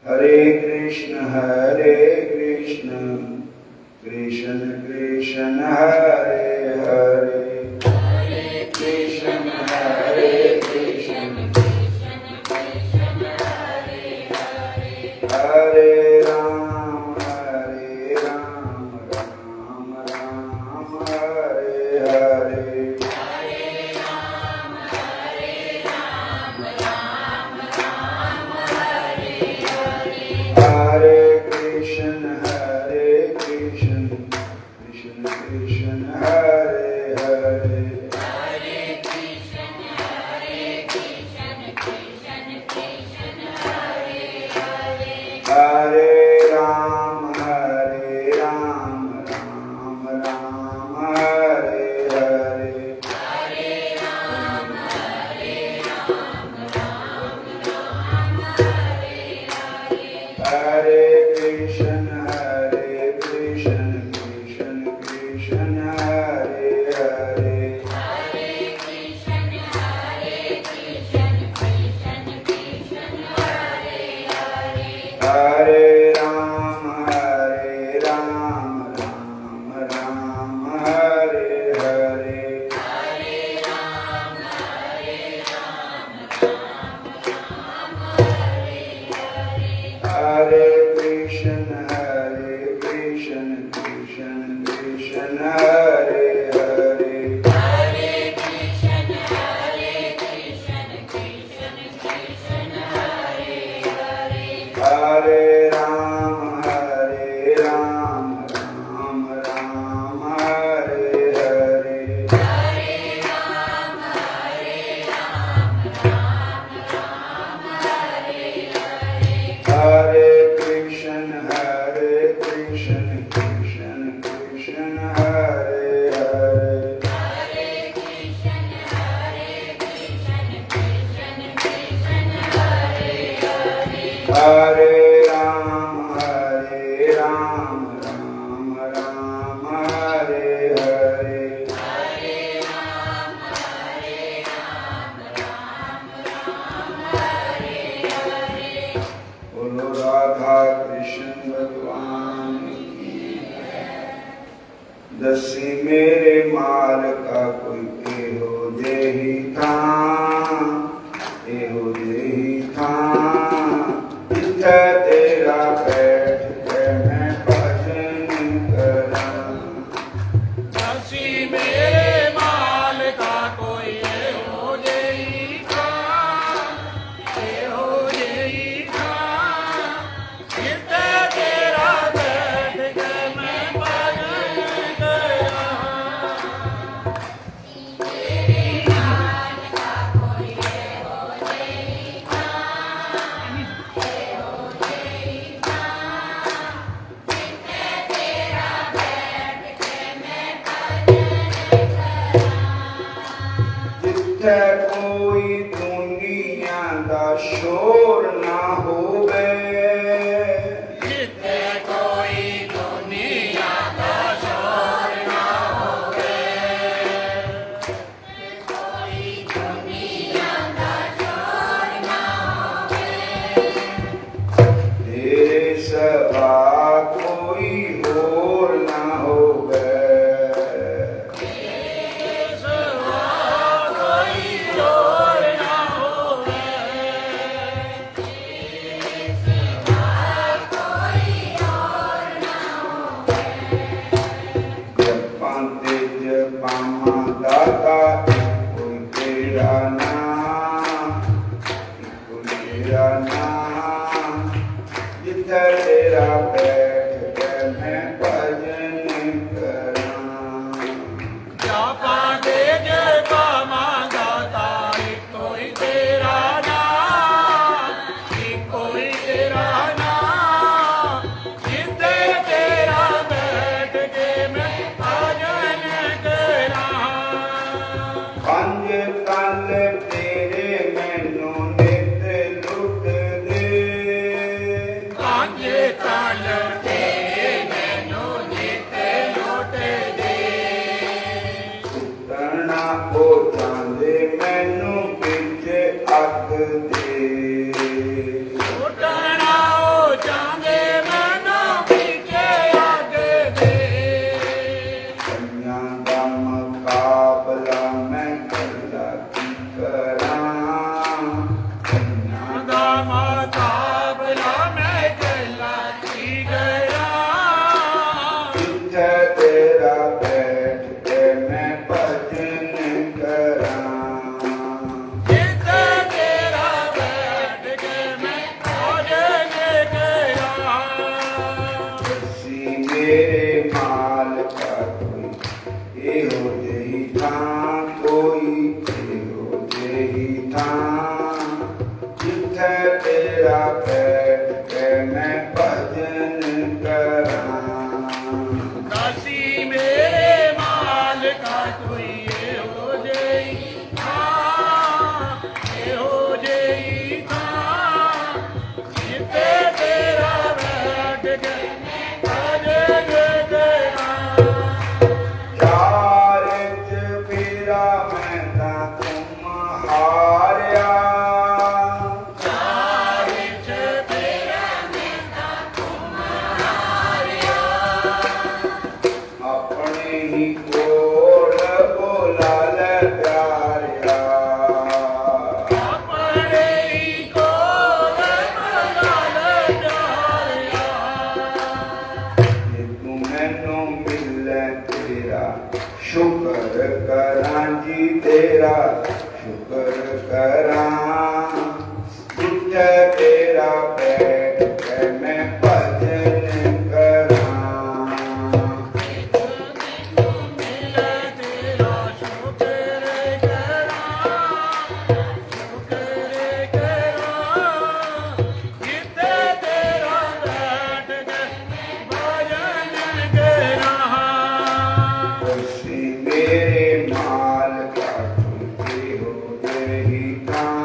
हरे कृष्ण कृष्ण कृष्ण हरे हरे, हरे कृष्ण हरे राम राम राम हरे हरे, हरे कृष्ण कृष्ण कृष्ण हरे हरे, हरे राम राम राम हरे हरे, हरे कृष्ण कृष्ण कृष्ण हरे हरे, हरे राम राम राम हरे हरे, हरे कृष्ण कृष्ण कृष्ण हरे हरे, हरे राम राम राम हरे हरे, हरे कृष्ण कृष्ण कृष्ण हरे हरे, हरे राम राम राम हरे हरे, बोलो राधा कृष्ण भगवान की। दसी मेरे माल का कोई एहो देही था, एहो देही था, जिथे तेरा बैठ के मैं भजन करा। दसी मेरे माल का कोई एहो जेही था, एहो जेही था, जिथे तेरा बैठ के मैं भजन करा। जिथे कोई दुनिया दा शोर ना होवे, जिथे कोई दुनिया का शोर ना होवे, तेरे सवा कोई और ना होवे, सिवा कोई और ना होवे। जपां ते जपां दाता कोई तेरा नाम, कोई तेरा नाम, जिथे तेरा बैठ के मैं भजन करा। जापा दे जपा मांगाता कोई तेरा नाम, कोई तेरा नाम, जिथे तेरा बैठ के मैं भजन करा। पंज तल तेरे मैनू नित लुट दे, पंज तल तेरे मैनू नित लुट दे, सुटना हो जांदे मैनू बिच अग दे, सुटना हो के भजन तेरा चार चफेरा मैं ता तुम हारिया अपने ही कोल बोला ले प्यारिया अपने ही कोल बोला ले प्यारिया जे तू मैनू मिले तेरा शुक्र करां जी तेरा शुक्र करां जिथे तेरा बैठ के मैं भजन करां मिले तेरा शुक्र करा जिते तेरा बैठ के भजन करा खुशी मेरे माल का तुझे हो यही काम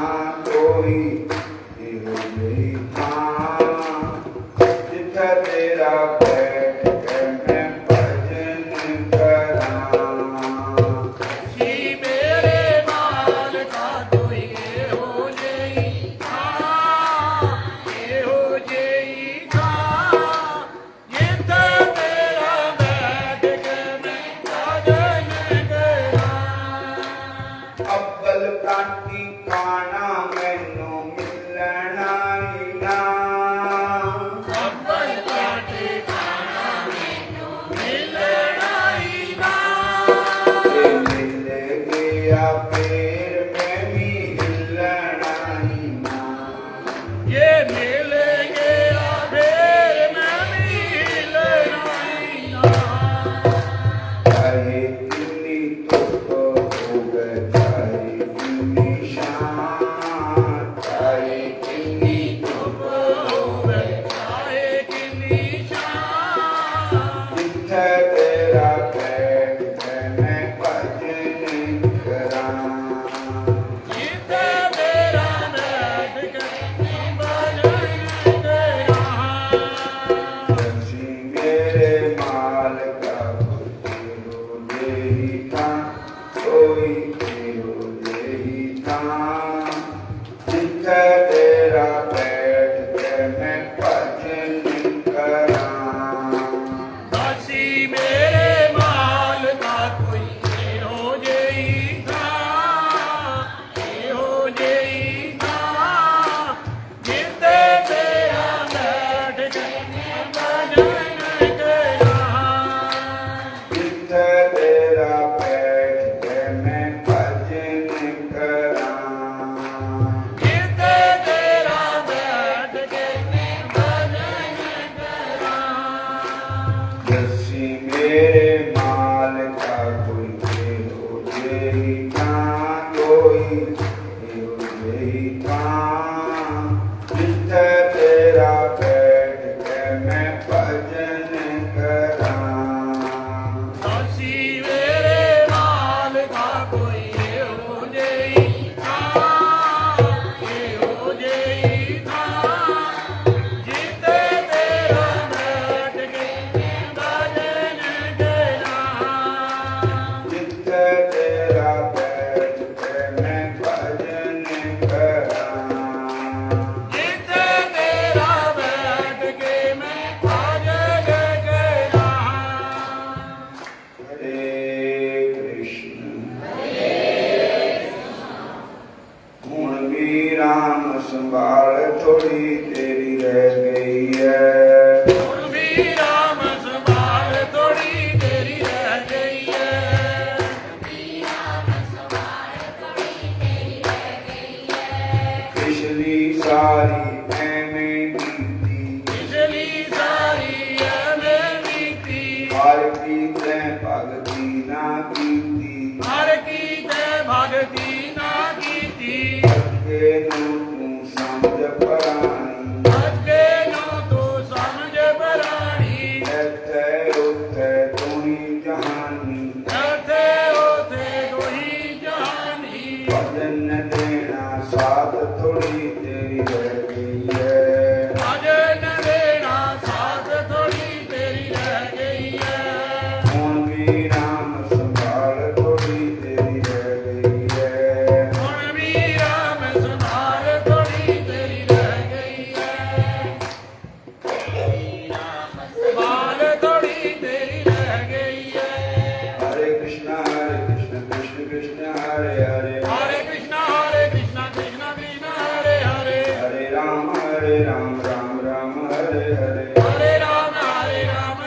हरे हरे हरे राम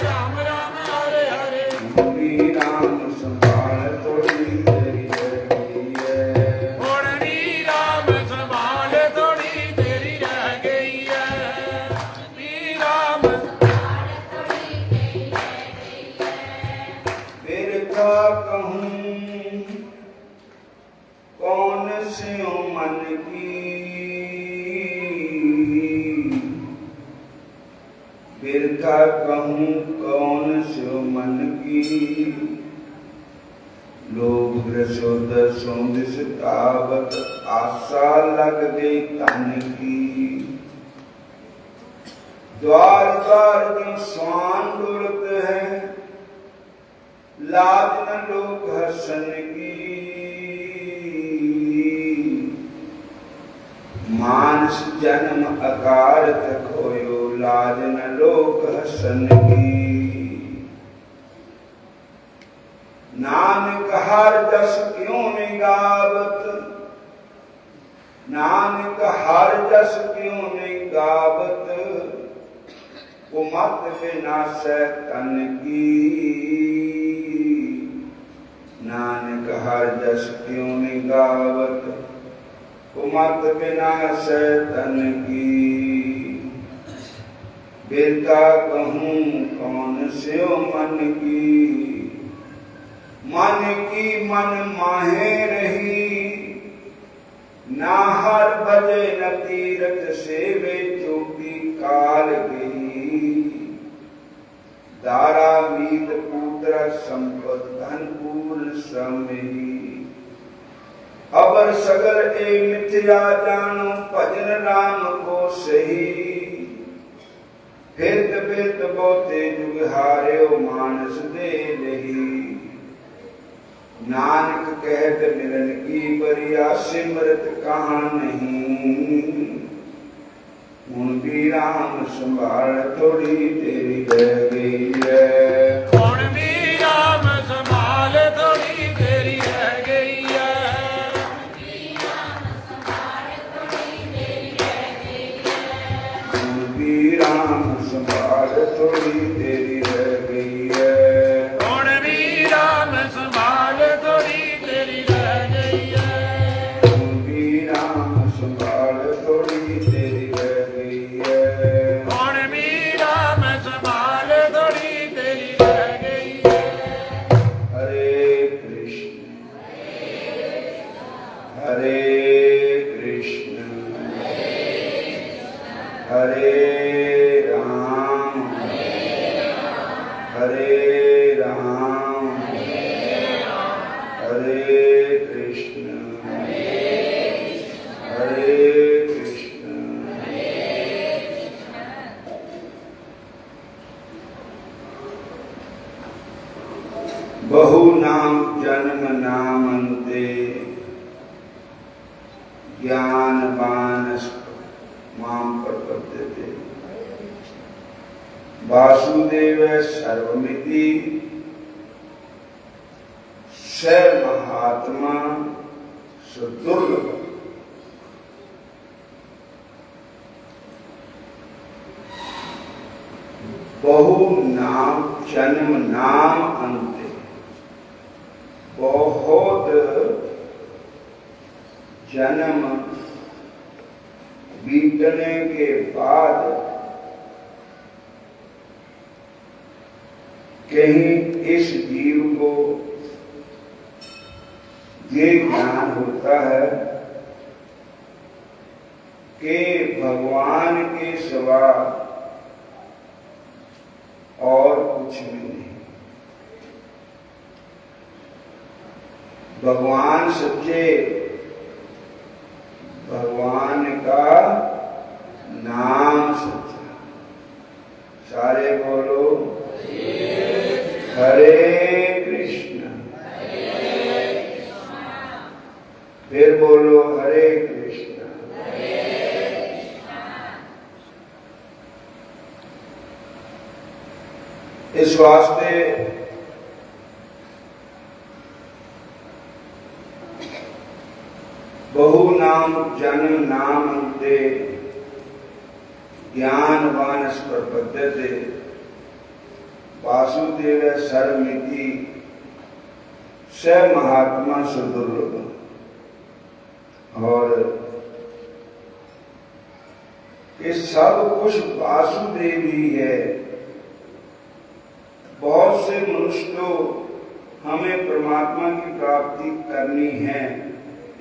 राम राम हरे हरे श्री राम संभाल थोड़ी तेरी रह गई है ਹੁਣ ਵੀ ਰਾਮ ਸੰਭਾਲ ਥੋੜੀ ਤੇਰੀ ਰਹਿ ਗਈ ਹੈ ਵੀ ਰਾਮ फिर क्या कहूँ कौन स्यों मन की फिर क्या कहूँ कौन स्यों मन की लोग ग्रसोद सौंदिस तावत आशा लग गई तन की द्वार द्वार जो स्वान डोलत है लाज न लोक हसन की मानस जन्म अकारत खोयो लाज न लोक हसन की नानक हर जस क्यों निगावत नानक हर जस क्यों निगावत कुमत विनाशै तन की नानक हर जस क्यों निगावत कुमत विनाशै तन की बिरता कहूँ कौन स्यों मन की मन माहे रही ना हर बजे न तीरथ सेवे चोटी काल गई दारा मीत पुत्र संपत धन पूर्ण समही अबर सगर ए मिथ्या जानो भजन राम को सही फिरत बहुते जुग हार्यो मानस दे लही नानक कहत मिलन की बरिया सिमरत कहाँ नहीं हुण भी राम संभाल थोड़ी तेरी रह गई है ਹੁਣ ਵੀ ਰਾਮ ਸੰਭਾਲ ਥੋੜੀ ਤੇਰੀ ਰਹਿ ਗਈ ਹੈ हुण भी राम संभाल थोड़ी तेरी रह गई है ਹੁਣ ਵੀ ਰਾਮ ਸੰਭਾਲ ਥੋੜੀ ਤੇਰੀ ਰਹਿ ਗਈ ਹੈ हुण भी राम संभाल थोड़ी तेरी रह गई है ਹੁਣ ਵੀ ਰਾਮ ਸੰਭਾਲ ਥੋੜੀ ਤੇਰੀ ਰਹਿ ਗਈ ਹੈ हरे कृष्ण हरे कृष्ण हरे राम हरे राम हरे कृष्ण हरे कृष्ण बहु नाम जन्म नामन्ते ज्ञानवानस् मां प्रपद्यते वासुदेव सर्वमिति स महात्मा सुदुर्लभ बहु नाम जन्म नाम अंते बहुत जन्म बीतने के बाद कहीं इस जीव को ये ज्ञान होता है कि भगवान के सिवा और कुछ भी नहीं। भगवान सच्चे, भगवान का नाम सच्चा। सारे बोलो हरे कृष्ण, फिर बोलो हरे कृष्ण। इस वास्ते बहु नाम जन्म नाम अंते ज्ञानवान प्रपद्यते वासुदेव सर्वमिति स महात्मा सुदुर्लभ। और ये सब कुछ वासुदेव ही है। बहुत से मनुष्य तो हमें परमात्मा की प्राप्ति करनी है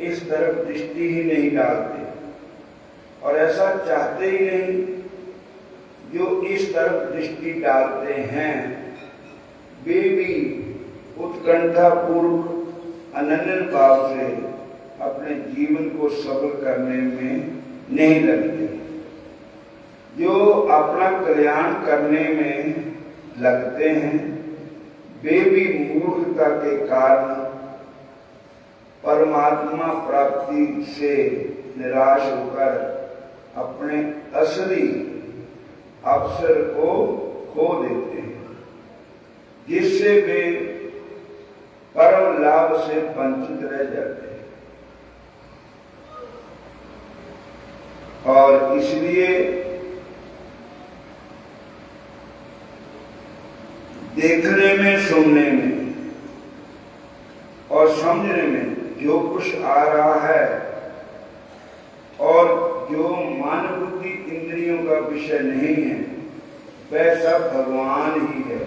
इस तरफ दृष्टि ही नहीं डालते, और ऐसा चाहते ही नहीं। जो इस तरफ दृष्टि डालते हैं वे भी उत्कंठा पूर्वक अनन्य भाव से अपने जीवन को सफल करने में नहीं लगते। जो अपना कल्याण करने में लगते हैं वे भी मूर्खता के कारण परमात्मा प्राप्ति से निराश होकर अपने असली अवसर को खो देते हैं, जिससे वे परम लाभ से वंचित रह जाते हैं। और इसलिए देखने में, सुनने में और समझने में जो कुछ आ रहा है और जो मन बुद्धि इंद्रियों का विषय नहीं है वह सब भगवान ही है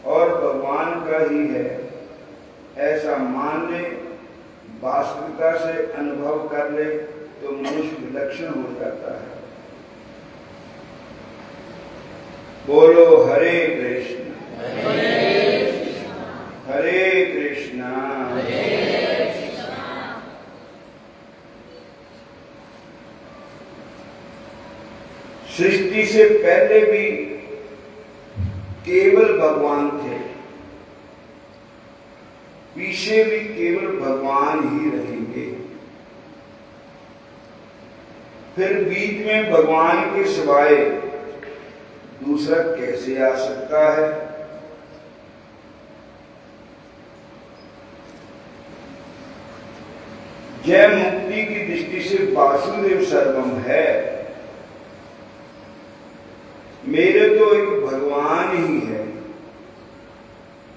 और भगवान का ही है, ऐसा मान ले, वास्तविकता से अनुभव कर ले तो मनुष्य विलक्षण हो जाता है। बोलो हरे कृष्ण हरे कृष्णा। सृष्टि से पहले भी केवल भगवान थे, पीछे भी केवल भगवान ही रहेंगे। फिर बीच में भगवान के सिवाय दूसरा कैसे आ सकता है? जय मुक्ति की दृष्टि से वासुदेव सर्वम है। मेरे तो एक भगवान ही है,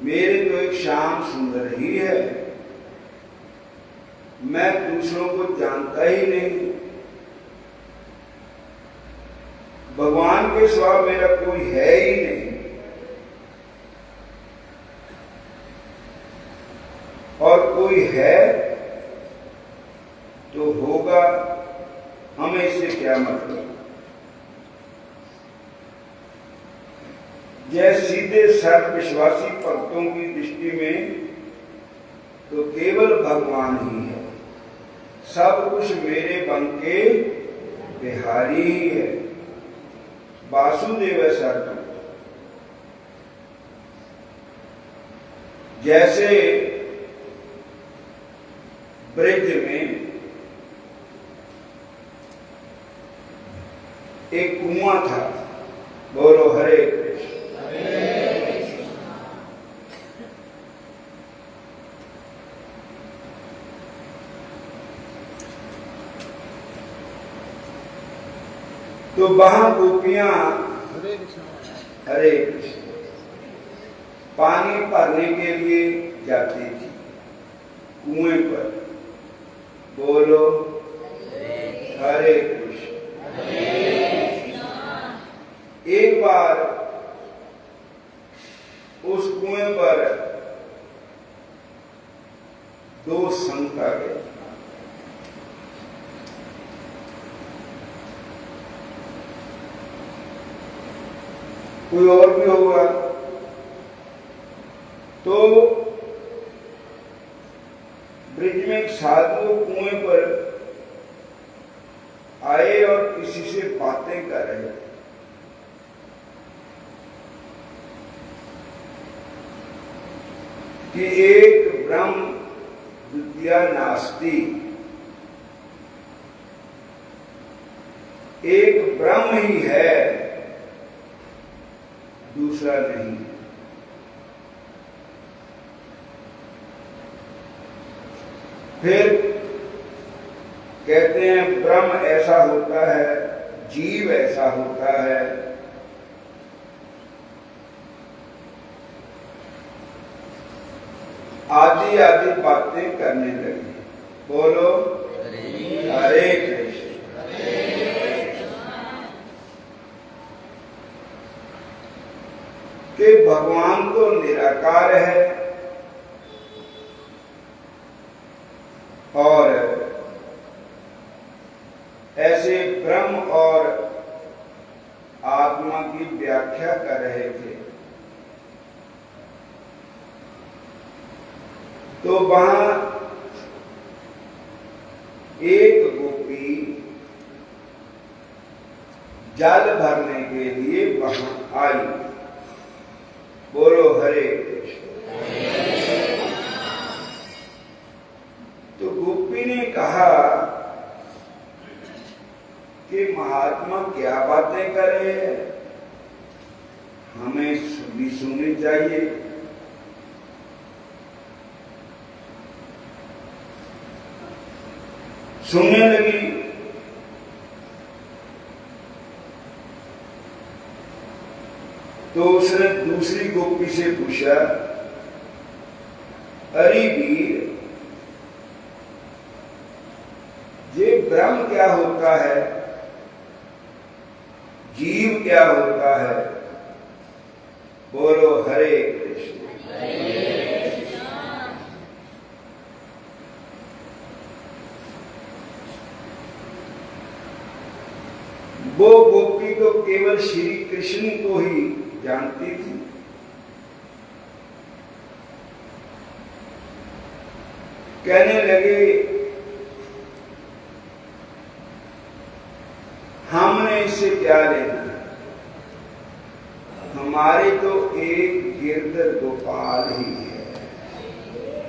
मेरे तो एक श्याम सुंदर ही है। मैं दूसरों को जानता ही नहीं। भगवान के सिवा मेरा कोई है ही नहीं। और कोई है तो होगा, हमें इससे क्या मतलब। जय सीधे सर्व विश्वासी भक्तों की दृष्टि में तो केवल भगवान ही है, सब कुछ मेरे बन के बिहारी ही है। वासुदेव सर्वम। जैसे ब्रज में एक कुआं था। बोलो हरे कृष्ण। तो वहां गोपियां हरे कृष्ण पानी भरने के लिए जाती थी कुएं पर। बोलो हरे कृष्ण। एक बार उस कुएं पर दो संत आ गए। कोई और भी होगा। तो ब्रिज में एक साधु कुएं पर आए और किसी से बातें कर रहे थे। कि एक ब्रह्म द्वितीया नास्ति, एक ब्रह्म ही है, दूसरा नहीं। फिर कहते हैं ब्रह्म ऐसा होता है जीव ऐसा होता है। आदि आदि बातें करने लगी। बोलो हरे कृष्ण। कि भगवान तो निराकार है और ऐसे ब्रह्म और आत्मा की व्याख्या कर रहे थे। तो वहां एक गोपी जल भरने के लिए वहां आई। बोलो हरे कृष्ण। तो गोपी ने कहा कि महात्मा क्या बातें कर रहे हैं, हमें भी सुननी चाहिए। सुनने लगी। तो उसने दूसरी गोपी से पूछा, अरे वीर, ये ब्रह्म क्या होता है, जीव क्या होता है? बोलो हरे कृष्ण। वो गोपी तो केवल श्री कृष्ण को ही जानती थी। कहने लगे, हमने इससे क्या लेना, हमारे तो एक गिरधर गोपाल ही है।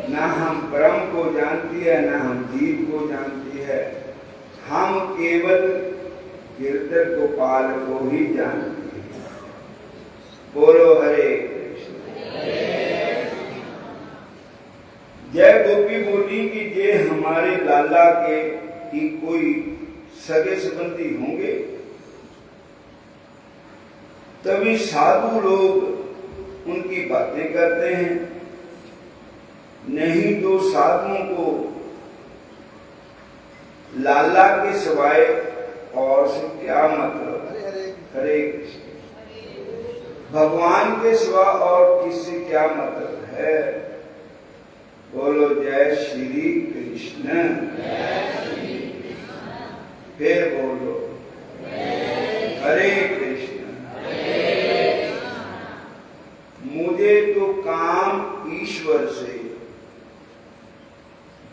ना हम ब्रह्म को जानती है, ना हम जीव को जानती है, हम केवल गिरधर गोपाल को ही जानती है। बोलो हरे कृष्ण। जय गोपी बोली कि ये हमारे लाला के की कोई सगे संबंधी होंगे। तभी साधु लोग उनकी बातें करते हैं, नहीं तो साधुओं को लाला के सिवाय और से क्या मतलब। हरे कृष्ण। भगवान के सिवा और किससे क्या मतलब है? बोलो जय श्री कृष्ण। फिर बोलो हरे कृष्ण। मुझे तो काम ईश्वर से,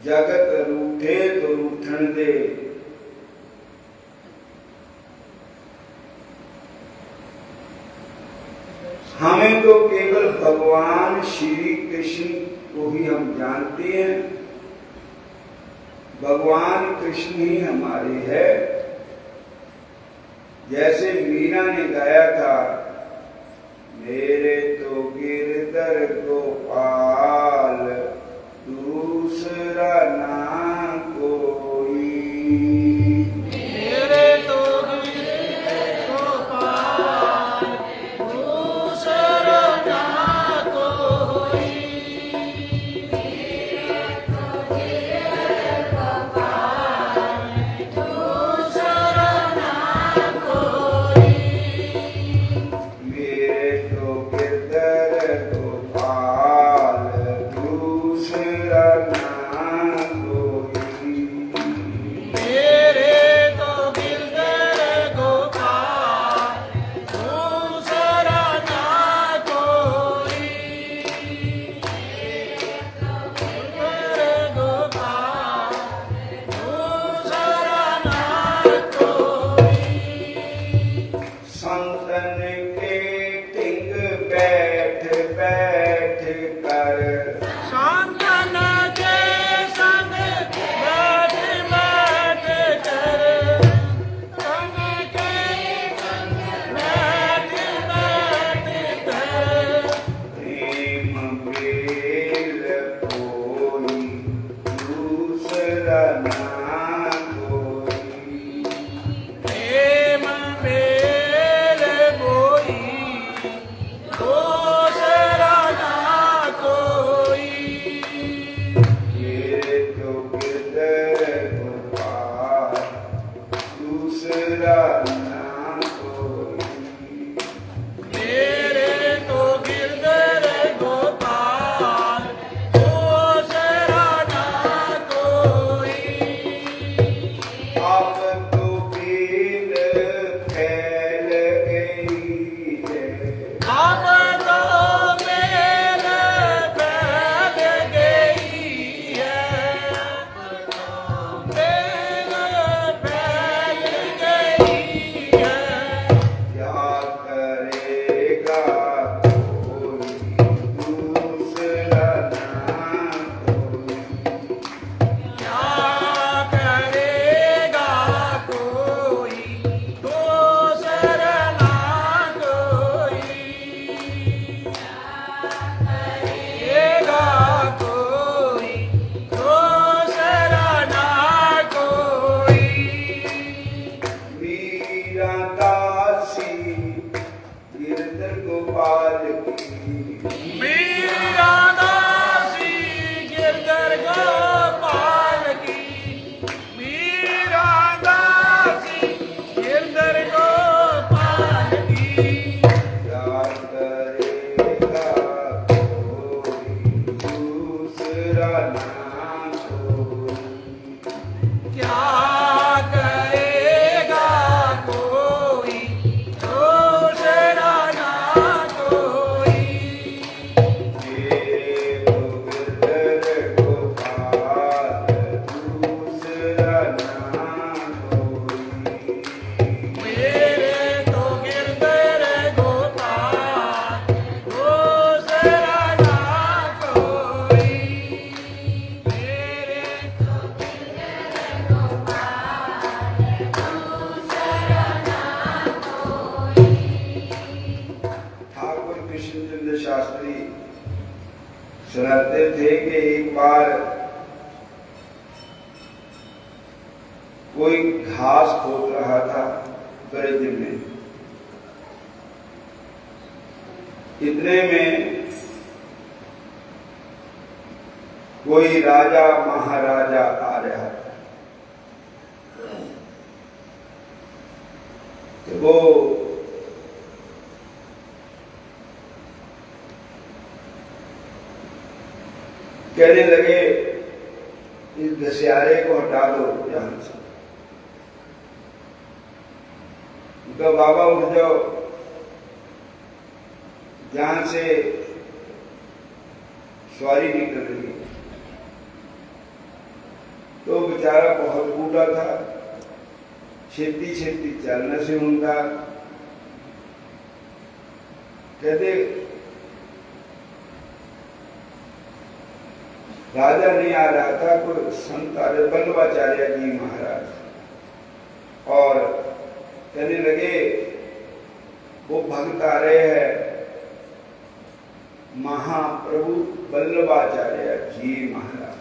जगत रूठे तो रूठन दे। हमें तो केवल भगवान श्री कृष्ण को ही हम जानते हैं। भगवान कृष्ण ही हमारे है। जैसे मीरा ने गाया था, मेरे तो गिरधर गोपाल दूसरा ना कोई। मेरे तो गिरधर गोपाल दूसरा ना कोई। मेरे तो गिरधर गोपाल दूसरा ना कोई। मेरे तो गिरधर गोपाल दूसरा ना कोई। मेरे तो गिरधर गोपाल दूसरा ना कोई। गिरधर गोपाल दूसरा ना कोई। संतन के टिंग बैठ बैठ कर, शांतन के संग बैठ बैठ कर, तन के संग बैठ बैठ कर। प्रेम बेल कोई दूसरा ना कोई। प्रेम गिरधर गोपाल की। मीरा दासी गिरधर गोपाल की, मीरा दासी गिरधर गोपाल की। प्यार करेगा कोई दूसरा ना कोई, क्या करेगा कोई दूसरा ना कोई। ये तो गिरधर गोपाल दूसरा ना कोई। मेरे तो गिरधर गोपाल दूसरा ना कोई। मेरे तो गिरधर गोपाल दूसरा ना कोई। ठाकुर कृष्णचंद्र शास्त्री सुनाते थे कि एक बार कोई घास खोद रहा था ब्रज में। इतने में कोई राजा महाराजा आ रहा था। तो वो कहने लगे इस घसियारे को हटा दो यहाँ से। उनका बाबा उठ जाओ, जहां से सवारी निकल रही है। तो बेचारा बहुत बूढ़ा था, छेती छेती चलना से उनका। कहते राजा नहीं आ रहा था, कोई संत आ रहे, वल्लभाचार्य जी महाराज। और कहने लगे वो भक्त आ रहे हैं महाप्रभु वल्लभाचार्य जी महाराज।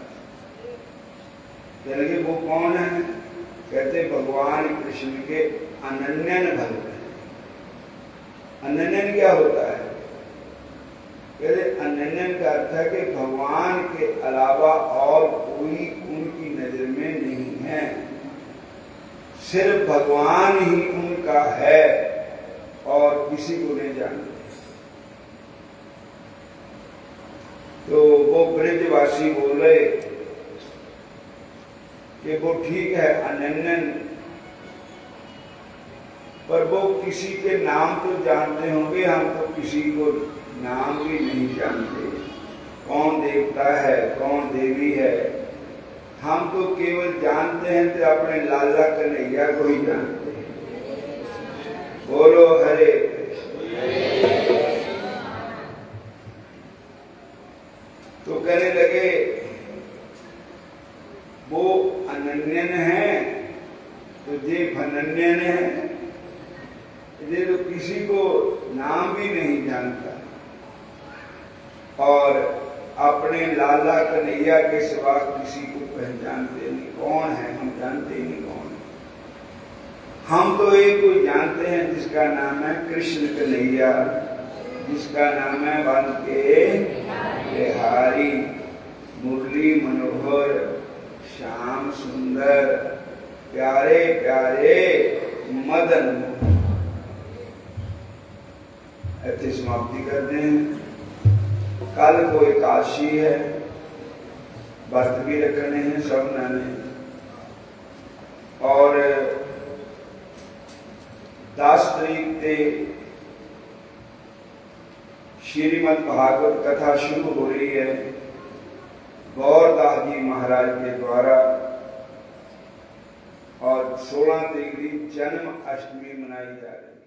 कहने लगे वो कौन है? कहते भगवान कृष्ण के अनन्यन भक्त हैं। अनन्यन क्या होता है? कहते अनन्यन का अर्थ है कि भगवान के अलावा और कोई उनकी नजर में नहीं है, सिर्फ भगवान ही उनका है और किसी को नहीं जानते। तो वो ब्रजवासी बोले कि वो ठीक है अनन्यन, पर वो किसी के नाम तो जानते होंगे, हम तो किसी को नाम भी नहीं जानते। कौन देवता है, कौन देवी है, हम तो केवल जानते हैं तो अपने लाला कन्हैया को ही जानते हैं। बोलो हरे कृष्ण। तो कहने लगे वो अनन्यन है तो ये भनन्यन है, ये तो किसी को नाम भी नहीं जानता और अपने लाला कन्हैया के सिवा किसी को पहचानते नहीं। कौन है हम जानते ही नहीं कौन है। हम तो एक को जानते हैं जिसका नाम है कृष्ण कन्हैया, जिसका नाम है वन के बिहारी, मुरली मनोहर, श्याम सुंदर, प्यारे प्यारे मदन मोहन। ऐसे समाप्ति करते हैं। कल को एकादशी है, व्रत भी रखने हैं सब ने। और 10 तारीख से श्रीमद् भागवत कथा शुरू हो रही है गौरदास जी महाराज के द्वारा, और 16 तारीख जन्म अष्टमी मनाई जा रही है।